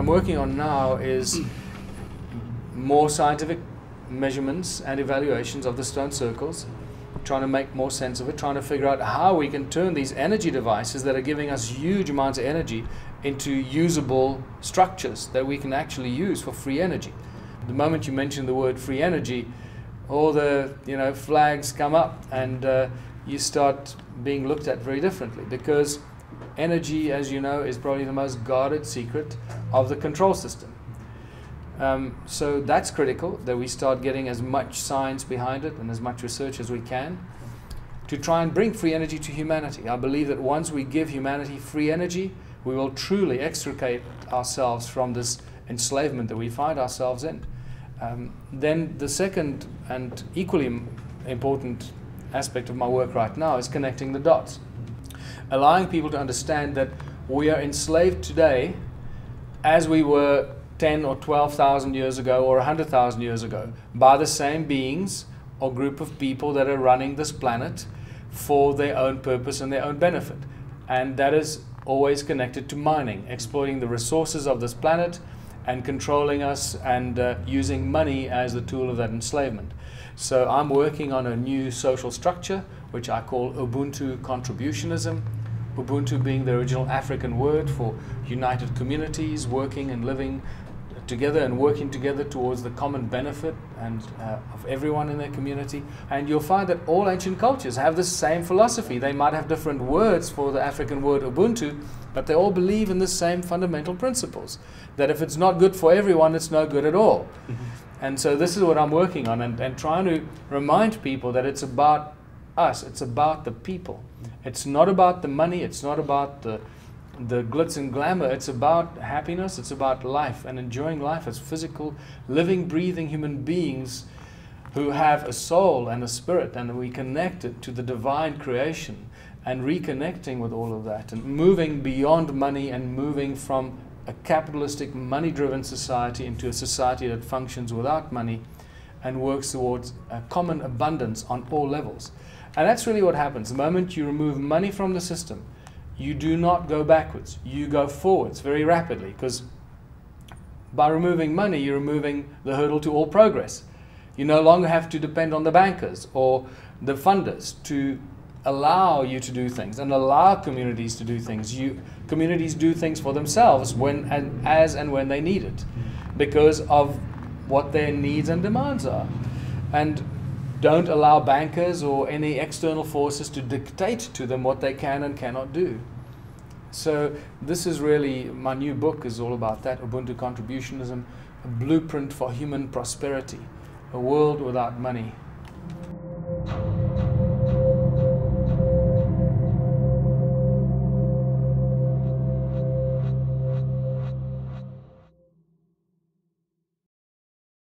I'm working on now is more scientific measurements and evaluations of the stone circles, trying to make more sense of it, trying to figure out how we can turn these energy devices that are giving us huge amounts of energy into usable structures that we can actually use for free energy. The moment you mention the word free energy, all the flags come up, and you start being looked at very differently, because energy, as you know, is probably the most guarded secret of the control system. So that's critical, that we start getting as much science behind it and as much research as we can to try and bring free energy to humanity. I believe that once we give humanity free energy, we will truly extricate ourselves from this enslavement that we find ourselves in. Then the second and equally important aspect of my work right now is connecting the dots, allowing people to understand that we are enslaved today as we were 10 or 12,000 years ago or 100,000 years ago by the same beings or group of people that are running this planet for their own purpose and their own benefit. And that is always connected to mining, exploiting the resources of this planet and controlling us, and using money as the tool of that enslavement. So I'm working on a new social structure which I call Ubuntu contributionism, Ubuntu being the original African word for united communities working and living together and working together towards the common benefit and of everyone in their community. And you'll find that all ancient cultures have the same philosophy. They might have different words for the African word Ubuntu, but they all believe in the same fundamental principles, that if it's not good for everyone, it's no good at all. And so this is what I'm working on, and trying to remind people that it's about us, it's about the people. It's not about the money, it's not about the glitz and glamour, it's about happiness, it's about life and enjoying life as physical, living, breathing human beings who have a soul and a spirit, and we connect it to the divine creation, and reconnecting with all of that and moving beyond money and moving from a capitalistic, money-driven society into a society that functions without money and works towards a common abundance on all levels. And that's really what happens. The moment you remove money from the system, you do not go backwards, you go forwards very rapidly, because by removing money, you're removing the hurdle to all progress. You no longer have to depend on the bankers or the funders to allow you to do things and allow communities to do things. Communities do things for themselves as and when they need it, because of what their needs and demands are. And don't allow bankers or any external forces to dictate to them what they can and cannot do. So this is really, my new book is all about that, Ubuntu contributionism, a blueprint for human prosperity, a world without money.